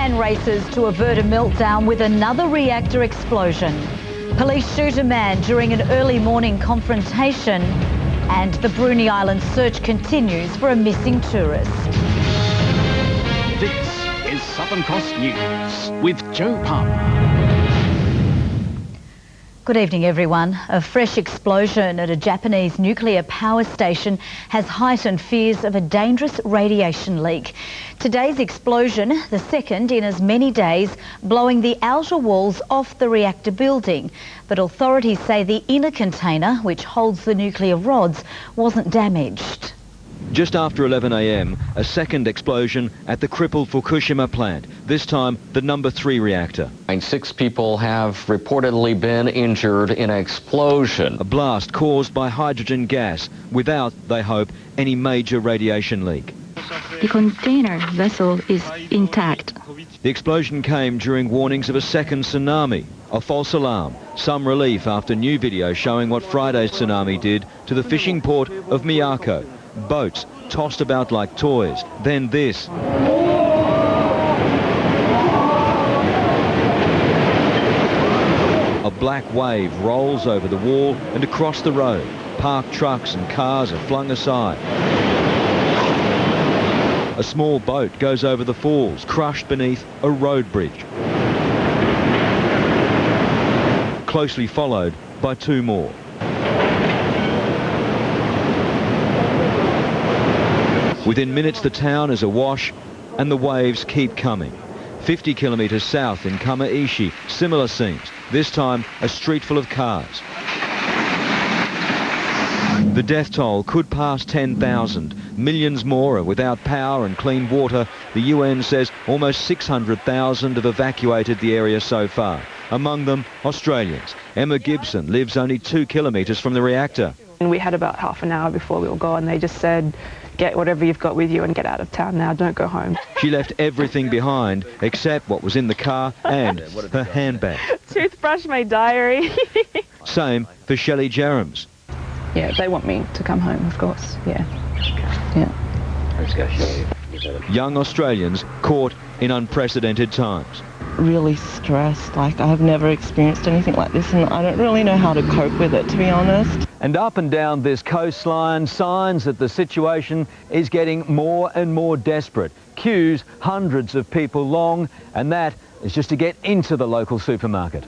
man races to avert a meltdown with another reactor explosion. Police shoot a man during an early morning confrontation. And the Bruny Islands search continues for a missing tourist. This is Southern Cross News with Joe Palmer. Good evening, everyone. A fresh explosion at a Japanese nuclear power station has heightened fears of a dangerous radiation leak. Today's explosion, the second in as many days, blowing the outer walls off the reactor building. But authorities say the inner container, which holds the nuclear rods, wasn't damaged. Just after 11 a.m, a second explosion at the crippled Fukushima plant, this time the number 3 reactor. 6 people have reportedly been injured in an explosion. A blast caused by hydrogen gas without, they hope, any major radiation leak. The container vessel is intact. The explosion came during warnings of a second tsunami, a false alarm, some relief after new video showing what Friday's tsunami did to the fishing port of Miyako. Boats tossed about like toys. Then this. A black wave rolls over the wall and across the road. Parked trucks and cars are flung aside. A small boat goes over the falls, crushed beneath a road bridge. Closely followed by 2 more. Within minutes, the town is awash and the waves keep coming. 50 kilometres south in Kamaishi, similar scenes, this time a street full of cars. The death toll could pass 10,000. Millions more are without power and clean water. The UN says almost 600,000 have evacuated the area so far. Among them, Australians. Emma Gibson lives only 2 kilometres from the reactor. We had about half an hour before we were gone. They just said, get whatever you've got with you and get out of town now, don't go home. She left everything behind except what was in the car and her handbag. Toothbrush, my diary. Same for Shelley Jerams. Yeah, they want me to come home, of course, yeah. Let's go, Shelley. Young Australians caught in unprecedented times. Really stressed, like I've never experienced anything like this and I don't really know how to cope with it, to be honest. And up and down this coastline, signs that the situation is getting more and more desperate. Queues hundreds of people long, and that is just to get into the local supermarket.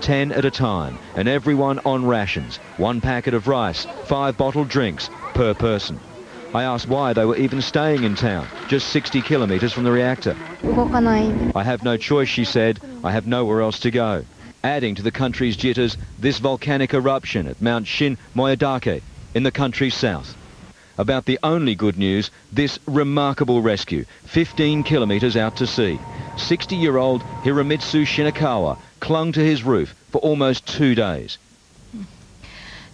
10 at a time, and everyone on rations. 1 packet of rice, 5 bottled drinks per person. I asked why they were even staying in town, just 60 kilometres from the reactor. I have no choice, she said. I have nowhere else to go. Adding to the country's jitters, this volcanic eruption at Mount Shin Moyodake in the country's south. About the only good news, this remarkable rescue, 15 kilometres out to sea. 60-year-old Hiromitsu Shinakawa clung to his roof for almost 2 days.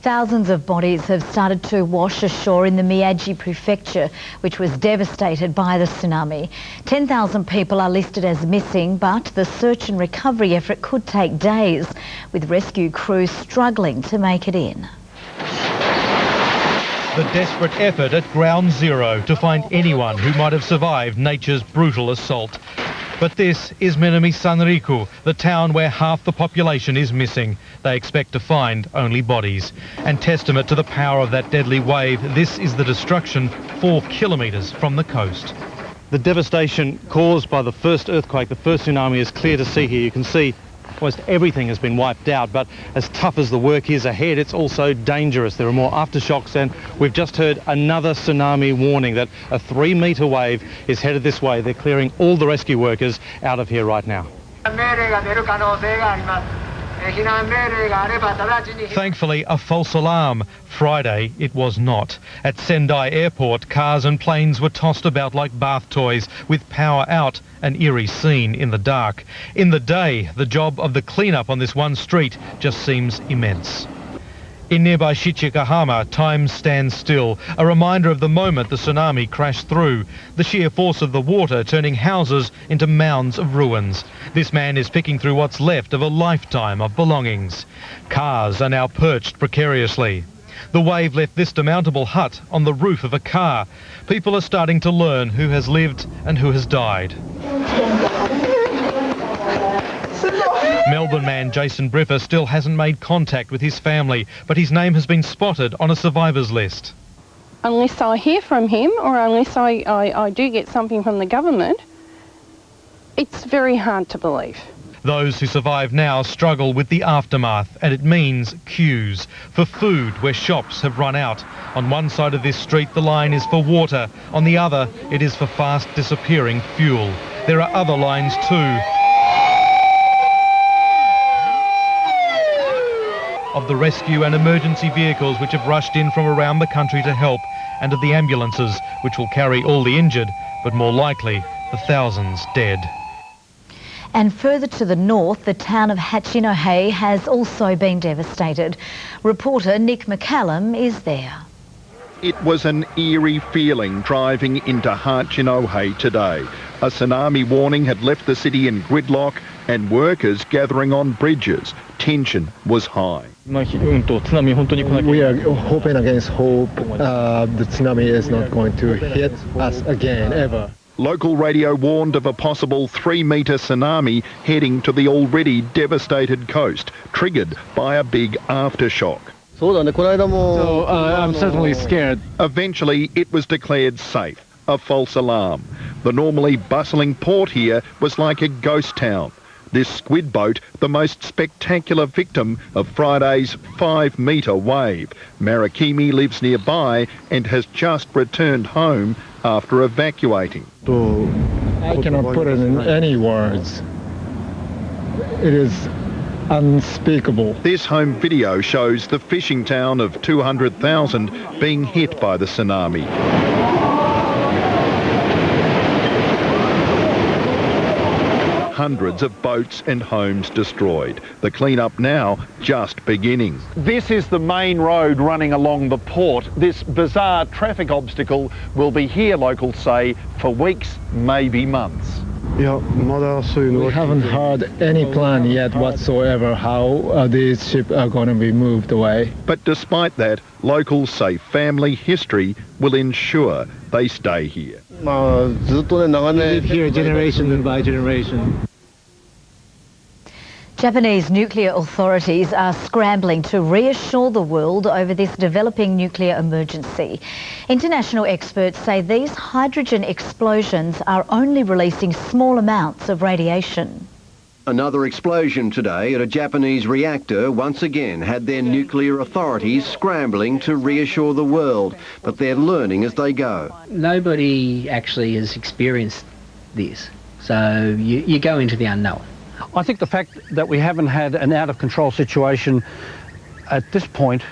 Thousands of bodies have started to wash ashore in the Miyagi prefecture, which was devastated by the tsunami. 10,000 people are listed as missing, but the search and recovery effort could take days, with rescue crews struggling to make it in. The desperate effort at ground zero to find anyone who might have survived nature's brutal assault. But this is Minami Sanriku, the town where half the population is missing. They expect to find only bodies. And testament to the power of that deadly wave, this is the destruction 4 kilometres from the coast. The devastation caused by the first earthquake, the first tsunami, is clear to see here. You can see almost everything has been wiped out, but as tough as the work is ahead, it's also dangerous. There are more aftershocks, and we've just heard another tsunami warning that a 3-metre wave is headed this way. They're clearing all the rescue workers out of here right now. Thankfully, a false alarm. Friday, it was not. At Sendai Airport, cars and planes were tossed about like bath toys, with power out, an eerie scene in the dark. In the day, the job of the clean-up on this one street just seems immense. In nearby Shichikahama, time stands still, a reminder of the moment the tsunami crashed through, the sheer force of the water turning houses into mounds of ruins. This man is picking through what's left of a lifetime of belongings. Cars are now perched precariously. The wave left this demountable hut on the roof of a car. People are starting to learn who has lived and who has died. Melbourne man Jason Briffer still hasn't made contact with his family, but his name has been spotted on a survivors list. Unless I hear from him or unless I do get something from the government, it's very hard to believe. Those who survive now struggle with the aftermath, and it means queues for food where shops have run out. On one side of this street the line is for water, on the other it is for fast disappearing fuel. There are other lines too. Of the rescue and emergency vehicles which have rushed in from around the country to help, and of the ambulances which will carry all the injured, but more likely the thousands dead. And further to the north, the town of Hatchinohe has also been devastated. Reporter Nick McCallum is there. It was an eerie feeling driving into Hatchinohe today. A tsunami warning had left the city in gridlock and workers gathering on bridges. Tension was high. We are hoping against hope the tsunami is not going to hit us again, ever. Local radio warned of a possible 3-metre tsunami heading to the already devastated coast, triggered by a big aftershock. So I'm certainly scared. Eventually, it was declared safe, a false alarm. The normally bustling port here was like a ghost town. This squid boat, the most spectacular victim of Friday's 5-metre wave. Marakimi lives nearby and has just returned home after evacuating. I cannot put it in any words. It is unspeakable. This home video shows the fishing town of 200,000 being hit by the tsunami. Hundreds of boats and homes destroyed. The clean-up now just beginning. This is the main road running along the port. This bizarre traffic obstacle will be here, locals say, for weeks, maybe months. We haven't heard any plan yet whatsoever how these ships are going to be moved away. But despite that, locals say family history will ensure they stay here. Live here generation by generation. Japanese nuclear authorities are scrambling to reassure the world over this developing nuclear emergency. International experts say these hydrogen explosions are only releasing small amounts of radiation. Another explosion today at a Japanese reactor once again had their nuclear authorities scrambling to reassure the world, but they're learning as they go. Nobody actually has experienced this, so you go into the unknown. I think the fact that we haven't had an out-of-control situation at this point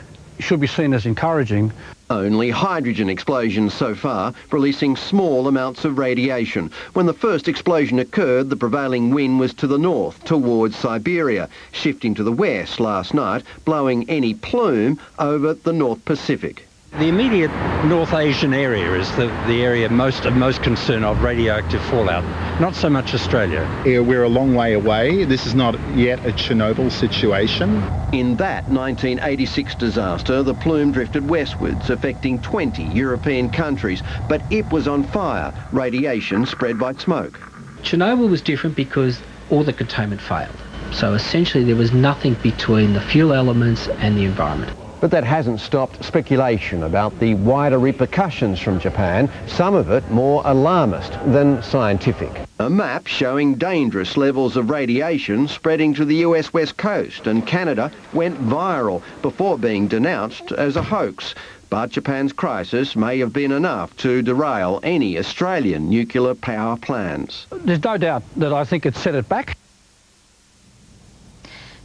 should be seen as encouraging. Only hydrogen explosions so far, releasing small amounts of radiation. When the first explosion occurred, the prevailing wind was to the north, towards Siberia, shifting to the west last night, blowing any plume over the North Pacific. The immediate North Asian area is the area of most concern of radioactive fallout, not so much Australia. We're a long way away. This is not yet a Chernobyl situation. In that 1986 disaster, the plume drifted westwards, affecting 20 European countries, but it was on fire, radiation spread by smoke. Chernobyl was different because all the containment failed. So essentially there was nothing between the fuel elements and the environment. But that hasn't stopped speculation about the wider repercussions from Japan, some of it more alarmist than scientific. A map showing dangerous levels of radiation spreading to the US West Coast, and Canada went viral before being denounced as a hoax. But Japan's crisis may have been enough to derail any Australian nuclear power plans. There's no doubt that I think it set it back.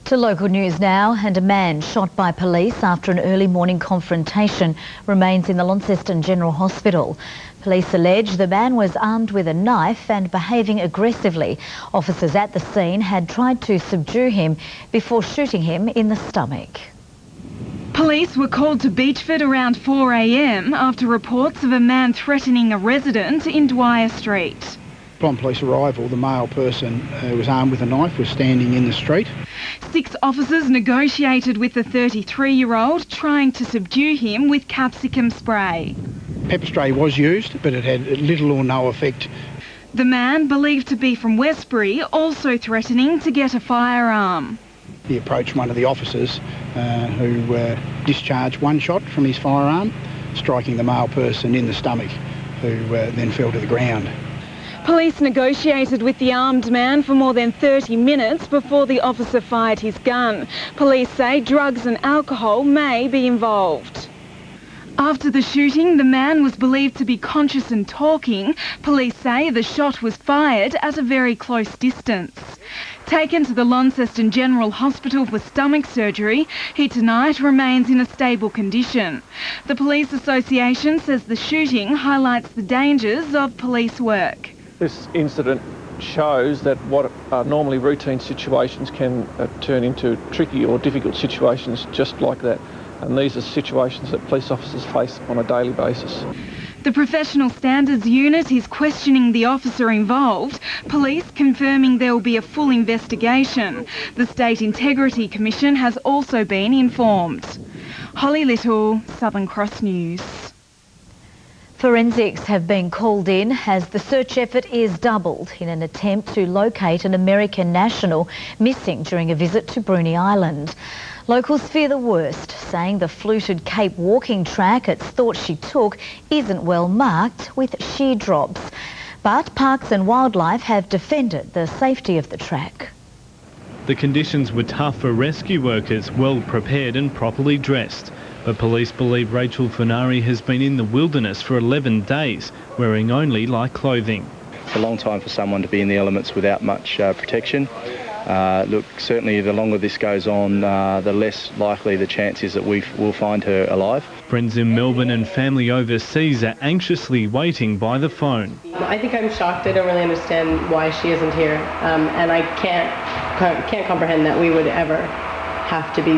To local news now, and a man shot by police after an early morning confrontation remains in the Launceston General Hospital. Police allege the man was armed with a knife and behaving aggressively. Officers at the scene had tried to subdue him before shooting him in the stomach. Police were called to Beachford around 4 a.m. after reports of a man threatening a resident in Dwyer Street. Upon police arrival, the male person who was armed with a knife was standing in the street. 6 officers negotiated with the 33-year-old, trying to subdue him with capsicum spray. Pepper spray was used, but it had little or no effect. The man, believed to be from Westbury, also threatening to get a firearm. He approached one of the officers who discharged one shot from his firearm, striking the male person in the stomach, who then fell to the ground. Police negotiated with the armed man for more than 30 minutes before the officer fired his gun. Police say drugs and alcohol may be involved. After the shooting, the man was believed to be conscious and talking. Police say the shot was fired at a very close distance. Taken to the Launceston General Hospital for stomach surgery, he tonight remains in a stable condition. The Police Association says the shooting highlights the dangers of police work. This incident shows that what are normally routine situations can turn into tricky or difficult situations just like that. And these are situations that police officers face on a daily basis. The Professional Standards Unit is questioning the officer involved, police confirming there will be a full investigation. The State Integrity Commission has also been informed. Holly Little, Southern Cross News. Forensics have been called in as the search effort is doubled in an attempt to locate an American national missing during a visit to Bruny Island. Locals fear the worst, saying the fluted Cape walking track it's thought she took isn't well marked with shear drops. But Parks and Wildlife have defended the safety of the track. The conditions were tough for rescue workers, well prepared and properly dressed. But police believe Rachel Funari has been in the wilderness for 11 days, wearing only light clothing. It's a long time for someone to be in the elements without much protection. Look, certainly the longer this goes on, the less likely the chance is that we will find her alive. Friends in Melbourne and family overseas are anxiously waiting by the phone. I think I'm shocked. I don't really understand why she isn't here, and I can't comprehend that we would ever have to be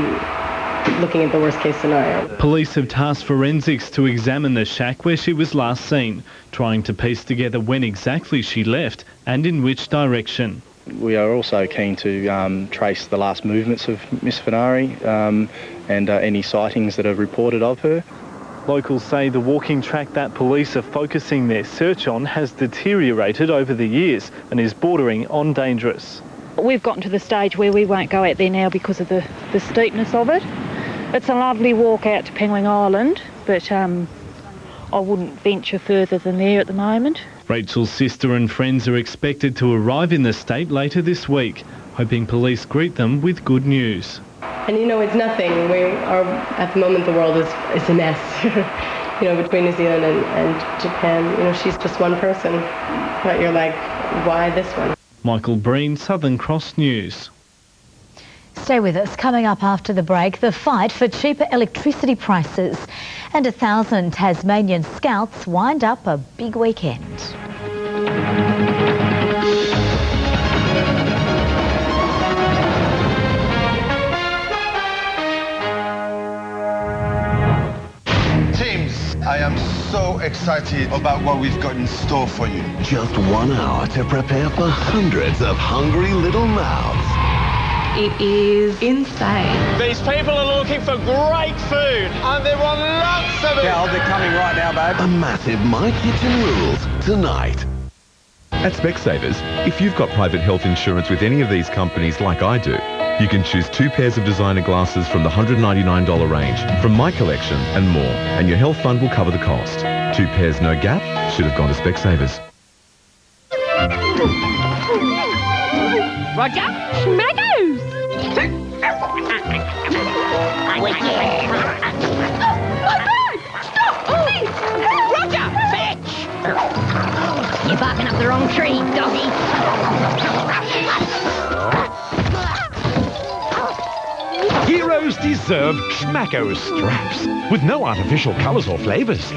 looking at the worst case scenario. Police have tasked forensics to examine the shack where she was last seen, trying to piece together when exactly she left and in which direction. We are also keen to trace the last movements of Miss Funari and any sightings that are reported of her. Locals say the walking track that police are focusing their search on has deteriorated over the years and is bordering on dangerous. We've gotten to the stage where we won't go out there now because of the steepness of it. It's a lovely walk out to Penguin Island, but I wouldn't venture further than there at the moment. Rachel's sister and friends are expected to arrive in the state later this week, hoping police greet them with good news. And you know, it's nothing. We are, at the moment, the world is a mess. You know, between New Zealand and Japan, you know, she's just one person. But you're like, why this one? Michael Breen, Southern Cross News. Stay with us. Coming up after the break, the fight for cheaper electricity prices. And 1,000 Tasmanian scouts wind up a big weekend. Teams, I am so excited about what we've got in store for you. Just 1 hour to prepare for hundreds of hungry little mouths. It is insane. These people are looking for great food and they want lots of it. Yeah, they're coming right now, babe. A massive My Kitchen Rules tonight. At Specsavers, if you've got private health insurance with any of these companies like I do, you can choose 2 pairs of designer glasses from the $199 range, from my collection and more, and your health fund will cover the cost. 2 pairs no gap should have gone to Specsavers. Roger, schmackos! Stop! Please! Roger, fetch! You're barking up the wrong tree, doggy. Heroes deserve schmacko straps with no artificial colours or flavours.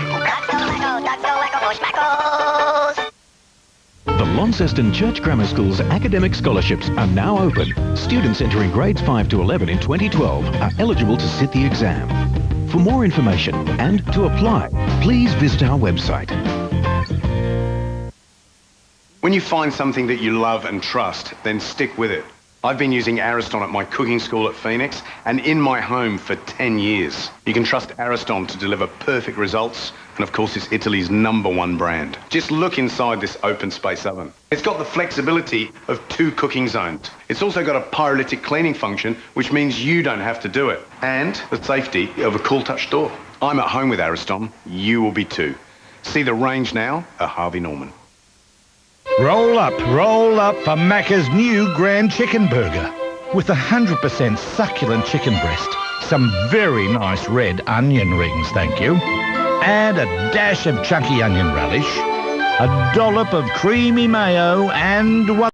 The Launceston Church Grammar School's academic scholarships are now open. Students entering grades 5 to 11 in 2012 are eligible to sit the exam. For more information and to apply, please visit our website. When you find something that you love and trust, then stick with it. I've been using Ariston at my cooking school at Phoenix and in my home for 10 years. You can trust Ariston to deliver perfect results And of course, it's Italy's #1 brand. Just look inside this open space oven. It's got the flexibility of 2 cooking zones. It's also got a pyrolytic cleaning function, which means you don't have to do it. And the safety of a cool touch door. I'm at home with Ariston. You will be too. See the range now at Harvey Norman. Roll up for Macca's new Grand Chicken Burger. With 100% succulent chicken breast, some very nice red onion rings, thank you. Add a dash of chunky onion relish, a dollop of creamy mayo, and voila!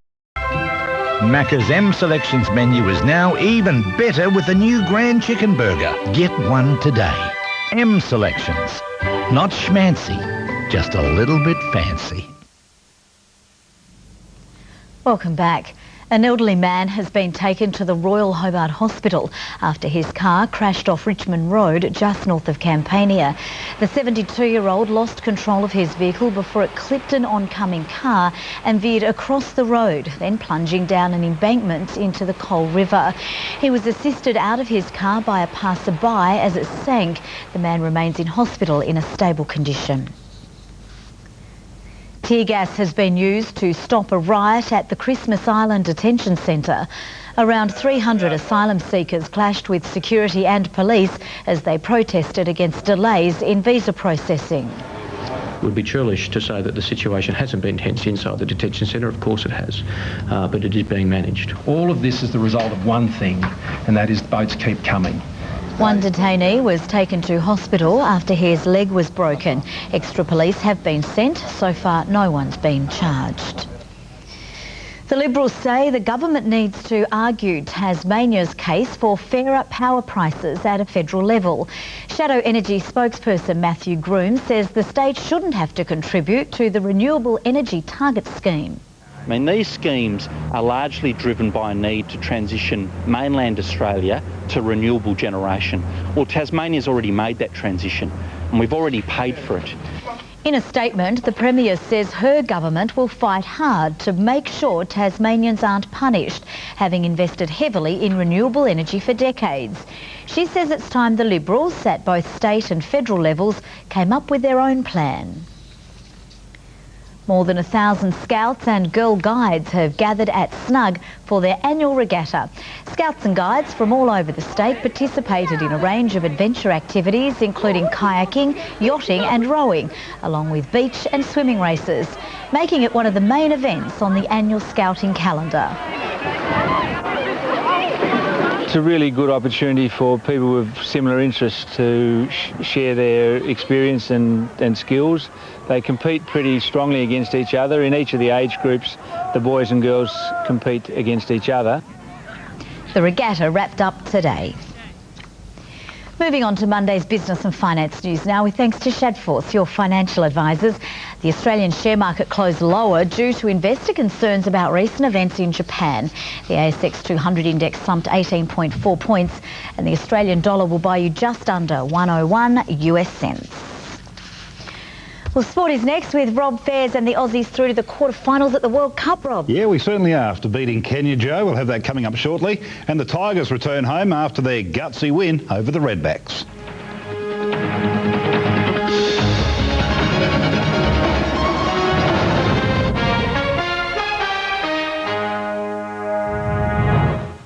Macca's M Selections menu is now even better with the new Grand Chicken Burger. Get one today. M Selections. Not schmancy, just a little bit fancy. Welcome back. An elderly man has been taken to the Royal Hobart Hospital after his car crashed off Richmond Road just north of Campania. The 72-year-old lost control of his vehicle before it clipped an oncoming car and veered across the road, then plunging down an embankment into the Coal River. He was assisted out of his car by a passerby as it sank. The man remains in hospital in a stable condition. Tear gas has been used to stop a riot at the Christmas Island Detention Centre. Around 300 asylum seekers clashed with security and police as they protested against delays in visa processing. It would be churlish to say that the situation hasn't been tense inside the detention centre. Of course it has, but it is being managed. All of this is the result of one thing, and that is boats keep coming. One detainee was taken to hospital after his leg was broken. Extra police have been sent. So far, no one's been charged. The Liberals say the government needs to argue Tasmania's case for fairer power prices at a federal level. Shadow Energy spokesperson Matthew Groom says the state shouldn't have to contribute to the Renewable Energy Target Scheme. I mean, these schemes are largely driven by a need to transition mainland Australia to renewable generation. Well, Tasmania's already made that transition and we've already paid for it. In a statement, the Premier says her government will fight hard to make sure Tasmanians aren't punished, having invested heavily in renewable energy for decades. She says it's time the Liberals at both state and federal levels came up with their own plan. More than 1,000 Scouts and Girl Guides have gathered at Snug for their annual regatta. Scouts and Guides from all over the state participated in a range of adventure activities including kayaking, yachting and rowing, along with beach and swimming races, making it one of the main events on the annual Scouting calendar. It's a really good opportunity for people with similar interests to share their experience and skills. They compete pretty strongly against each other. In each of the age groups, the boys and girls compete against each other. The regatta wrapped up today. Moving on to Monday's business and finance news now, with thanks to Shadforth, your financial advisors. The Australian share market closed lower due to investor concerns about recent events in Japan. The ASX 200 index slumped 18.4 points and the Australian dollar will buy you just under 101 US cents. Well, sport is next with Rob Fairs and the Aussies through to the quarterfinals at the World Cup, Rob. Yeah, we certainly are. After beating Kenya, Joe, we'll have that coming up shortly. And the Tigers return home after their gutsy win over the Redbacks.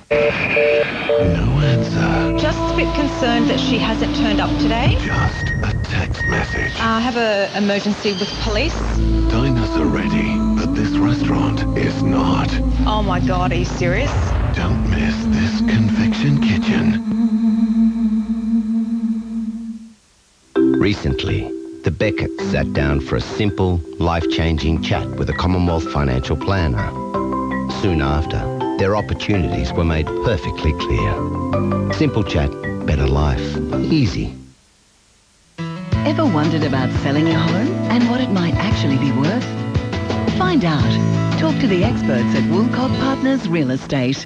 No answer. Just a bit concerned that she hasn't turned up today. Just a text message. I have an emergency with police. Diners are ready, but this restaurant is not. Oh my God, are you serious? Don't miss this Conviction Kitchen. Recently, the Becketts sat down for a simple, life-changing chat with a Commonwealth financial planner. Soon after, their opportunities were made perfectly clear. Simple chat, better life. Easy. Ever wondered about selling your home and what it might actually be worth? Find out. Talk to the experts at Woolcock Partners Real Estate.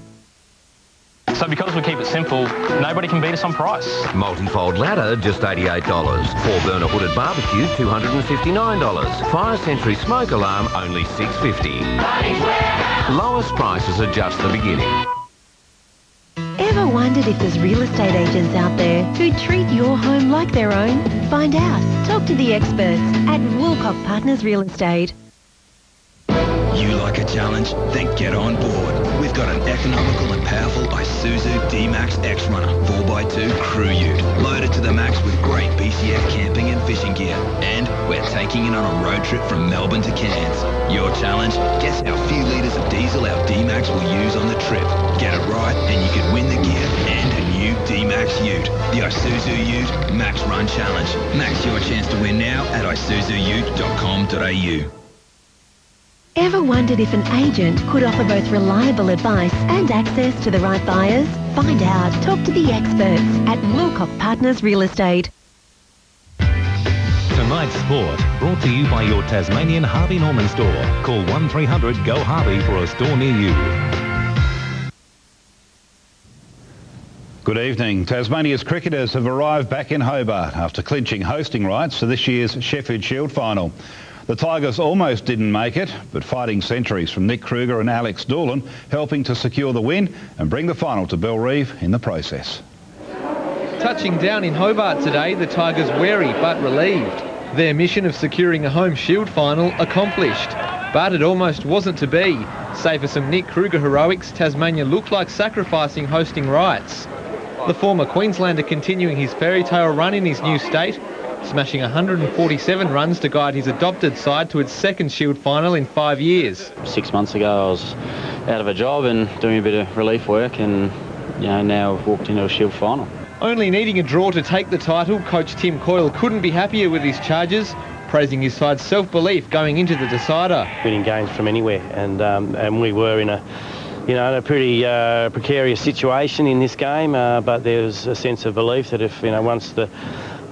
So because we keep it simple, nobody can beat us on price. Multi-fold ladder, just $88. 4-burner hooded barbecue, $259. Fire Sentry smoke alarm, only $650. Lowest prices are just the beginning. Ever wondered if there's real estate agents out there who treat your home like their own? Find out. Talk to the experts at Woolcock Partners Real Estate. You like a challenge? Then get on board. We've got an economical and powerful Isuzu D-Max X-Runner 4x2 crew ute, loaded to the max with great BCF camping and fishing gear. And we're taking it on a road trip from Melbourne to Cairns. Your challenge? Guess how few litres of diesel our D-Max will use on the trip. Get it right and you can win the gear and a new D-Max ute. The Isuzu Ute Max Run Challenge. Max your chance to win now at isuzuute.com.au. Ever wondered if an agent could offer both reliable advice and access to the right buyers? Find out. Talk to the experts at Woolcock Partners Real Estate. Tonight's sport brought to you by your Tasmanian Harvey Norman store. Call 1300 GO Harvey for a store near you. Good evening. Tasmania's cricketers have arrived back in Hobart after clinching hosting rights to this year's Sheffield Shield final. The Tigers almost didn't make it, but fighting centuries from Nick Kruger and Alex Doolan helping to secure the win and bring the final to Bellerive in the process. Touching down in Hobart today, the Tigers wary but relieved. Their mission of securing a home Shield final accomplished. But it almost wasn't to be. Save for some Nick Kruger heroics, Tasmania looked like sacrificing hosting rights. The former Queenslander continuing his fairy tale run in his new state, smashing 147 runs to guide his adopted side to its second Shield final in 5 years. 6 months ago I was out of a job and doing a bit of relief work, and now I've walked into a Shield final. Only needing a draw to take the title, coach Tim Coyle couldn't be happier with his charges, praising his side's self-belief going into the decider. Winning games from anywhere, and we were in a pretty precarious situation in this game, but there was a sense of belief that if once the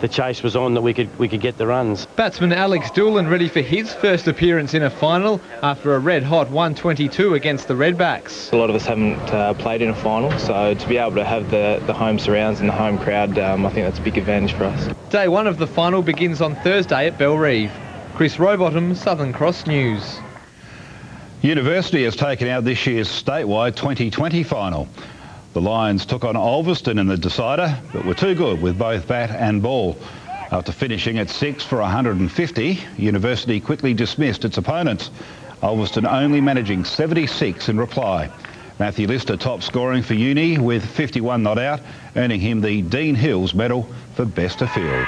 chase was on, that we could get the runs. Batsman Alex Doolan ready for his first appearance in a final after a red-hot 122 against the Redbacks. A lot of us haven't played in a final, so to be able to have the home surrounds and the home crowd, I think that's a big advantage for us. Day one of the final begins on Thursday at Bellerive. Chris Rowbottom, Southern Cross News. University has taken out this year's statewide 2020 final. The Lions took on Ulverston in the decider, but were too good with both bat and ball. After finishing at 6 for 150, University quickly dismissed its opponents, Ulverston only managing 76 in reply. Matthew Lister top scoring for Uni with 51 not out, earning him the Dean Hills medal for best of field.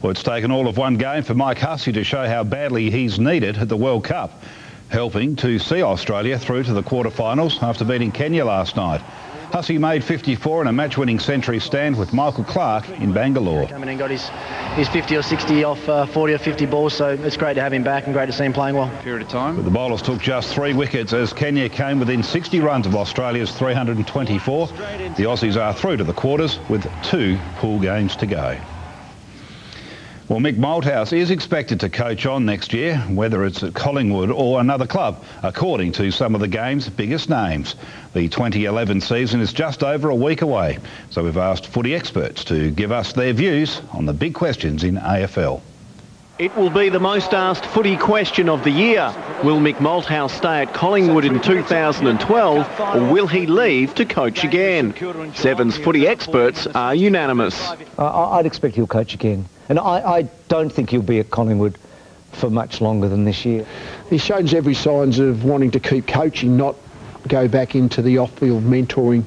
Well, it's taken all of one game for Mike Hussey to show how badly he's needed at the World Cup, helping to see Australia through to the quarterfinals after beating Kenya last night. Hussey made 54 in a match-winning century stand with Michael Clark in Bangalore. Coming and got his 50 or 60 off 40 or 50 balls, so it's great to have him back and great to see him playing well. Period of time. But the bowlers took just 3 wickets as Kenya came within 60 runs of Australia's 324. The Aussies are through to the quarters with 2 pool games to go. Well, Mick Malthouse is expected to coach on next year, whether it's at Collingwood or another club, according to some of the game's biggest names. The 2011 season is just over a week away, so we've asked footy experts to give us their views on the big questions in AFL. It will be the most asked footy question of the year. Will Mick Malthouse stay at Collingwood in 2012 or will he leave to coach again? Seven's footy experts are unanimous. I'd expect he'll coach again. And I don't think he'll be at Collingwood for much longer than this year. He shows every signs of wanting to keep coaching, not go back into the off-field mentoring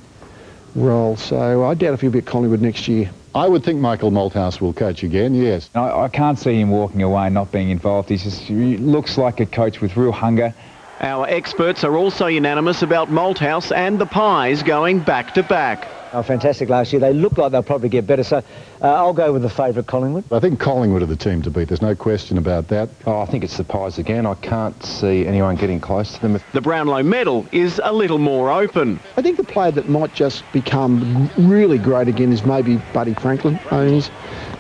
role. So I doubt if he'll be at Collingwood next year. I would think Michael Malthouse will coach again, yes. I can't see him walking away and not being involved. He looks like a coach with real hunger. Our experts are also unanimous about Malthouse and the Pies going back-to-back. Oh, fantastic last year. They look like they'll probably get better, so I'll go with the favourite Collingwood. I think Collingwood are the team to beat. There's no question about that. I think it's the Pies again. I can't see anyone getting close to them. The Brownlow medal is a little more open. I think the player that might just become really great again is maybe Buddy Franklin.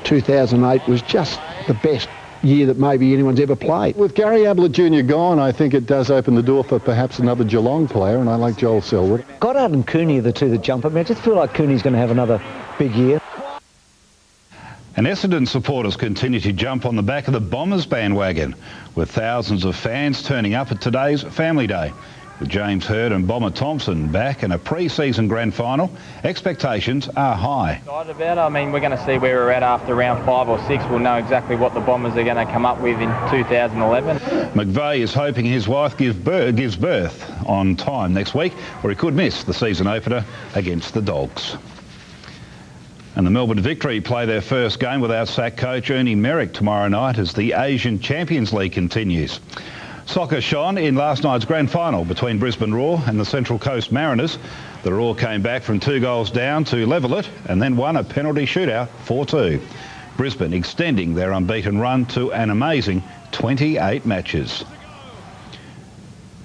2008 was just the best year that maybe anyone's ever played. With Gary Ablett Jr. gone, I think it does open the door for perhaps another Geelong player, and I like Joel Selwood. Goddard and Cooney are the two that jump at me. I just feel like Cooney's going to have another big year. And Essendon supporters continue to jump on the back of the Bombers bandwagon, with thousands of fans turning up at today's Family Day. With James Hird and Bomber Thompson back in a pre-season grand final, expectations are high. Excited about it. I mean, we're going to see where we're at after round 5 or 6. We'll know exactly what the Bombers are going to come up with in 2011. McVeigh is hoping his wife gives birth on time next week, or he could miss the season opener against the Dogs. And the Melbourne Victory play their first game without SAC coach Ernie Merrick tomorrow night as the Asian Champions League continues. Soccer shone in last night's grand final between Brisbane Roar and the Central Coast Mariners. The Roar came back from 2 goals down to level it and then won a penalty shootout 4-2. Brisbane extending their unbeaten run to an amazing 28 matches.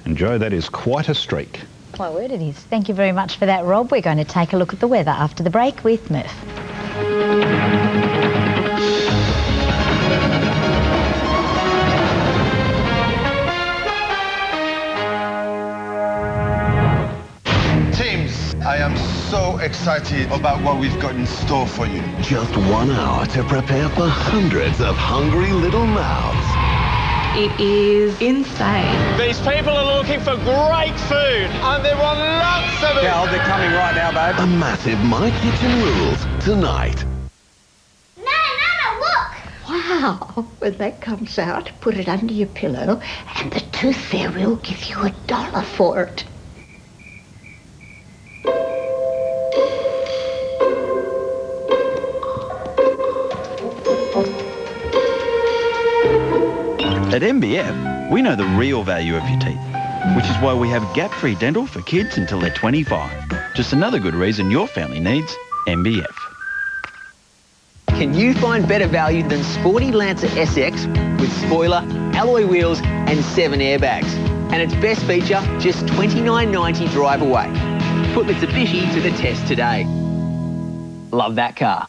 And Joe, that is quite a streak. My word it is. Thank you very much for that, Rob. We're going to take a look at the weather after the break with Murph. I am so excited about what we've got in store for you. Just 1 hour to prepare for hundreds of hungry little mouths. It is insane. These people are looking for great food and they want lots of it. Yeah, they're coming right now, babe. A massive My Kitchen Rules tonight. Wow, when that comes out, put it under your pillow and the tooth fairy will give you $1 for it. At MBF, we know the real value of your teeth, which is why we have gap-free dental for kids until they're 25. Just another good reason your family needs MBF. Can you find better value than sporty Lancer SX with spoiler, alloy wheels and 7 airbags? And its best feature, just $29.90 drive away. Put Mitsubishi to the test today. Love that car.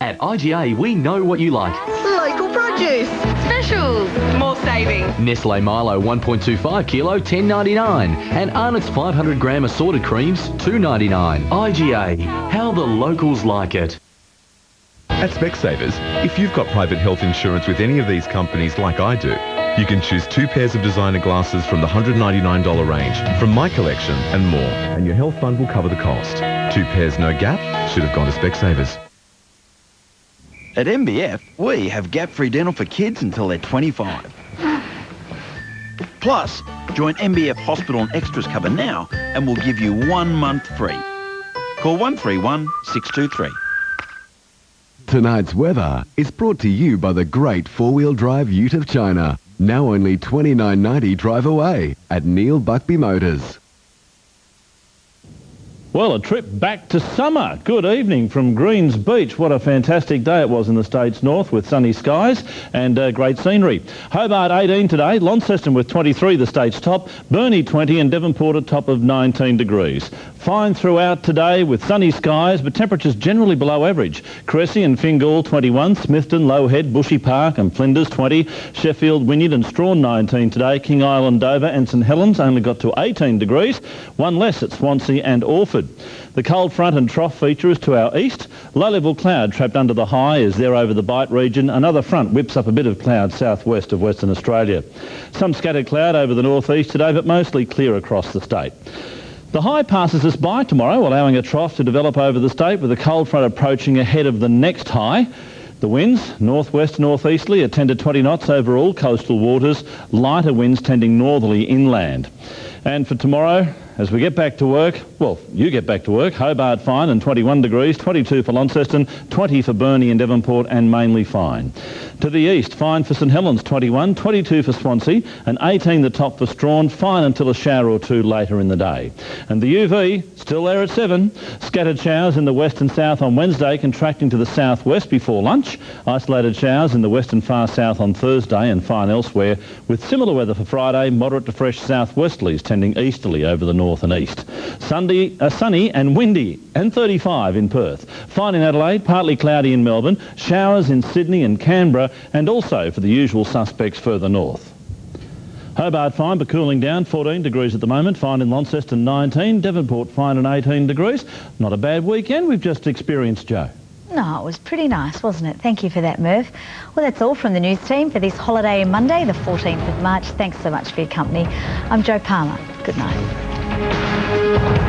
At IGA, we know what you like. Local produce. Specials. More savings. Nestle Milo 1.25 kilo, $10.99. And Arnott's 500 gram assorted creams, $2.99. IGA, how the locals like it. At Specsavers, if you've got private health insurance with any of these companies like I do, you can choose 2 pairs of designer glasses from the $199 range, from my collection and more, and your health fund will cover the cost. 2 pairs no gap should have gone to Specsavers. At MBF, we have gap-free dental for kids until they're 25. Plus, join MBF Hospital and Extras cover now and we'll give you 1 month free. Call 131 623. Tonight's weather is brought to you by the great 4-wheel drive Ute of China. Now only $29.90 drive away at Neil Buckby Motors. Well, a trip back to summer. Good evening from Greens Beach. What a fantastic day it was in the States North with sunny skies and great scenery. Hobart 18 today, Launceston with 23, the state's top, Burnie 20 and Devonport a top of 19 degrees. Fine throughout today with sunny skies, but temperatures generally below average. Cressy and Fingal 21, Smithton, Low Head, Bushy Park and Flinders 20, Sheffield, Wynyard and Strawn 19 today, King Island, Dover and St Helens only got to 18 degrees, one less at Swansea and Orford. The cold front and trough feature is to our east. Low-level cloud trapped under the high is there over the Bight region. Another front whips up a bit of cloud southwest of Western Australia. Some scattered cloud over the northeast today, but mostly clear across the state. The high passes us by tomorrow, allowing a trough to develop over the state with the cold front approaching ahead of the next high. The winds, northwest northeasterly, at 10 to 20 knots over all coastal waters. Lighter winds tending northerly inland. And for tomorrow, as we get back to work, well, you get back to work, Hobart fine and 21 degrees, 22 for Launceston, 20 for Burnie and Devonport and mainly fine. To the east, fine for St Helens, 21, 22 for Swansea and 18 the top for Strawn, fine until a shower or two later in the day. And the UV, still there at 7. Scattered showers in the west and south on Wednesday, contracting to the southwest before lunch. Isolated showers in the west and far south on Thursday and fine elsewhere, with similar weather for Friday, moderate to fresh southwesterlies tending easterly over the north and east. Sunday, sunny and windy and 35 in Perth. Fine in Adelaide, partly cloudy in Melbourne, showers in Sydney and Canberra and also for the usual suspects further north. Hobart fine but cooling down, 14 degrees at the moment, fine in Launceston 19, Devonport fine and 18 degrees. Not a bad weekend we've just experienced, Joe. No, it was pretty nice, wasn't it? Thank you for that, Murph. Well, that's all from the news team for this holiday Monday, the 14th of March. Thanks so much for your company. I'm Jo Palmer. Good night.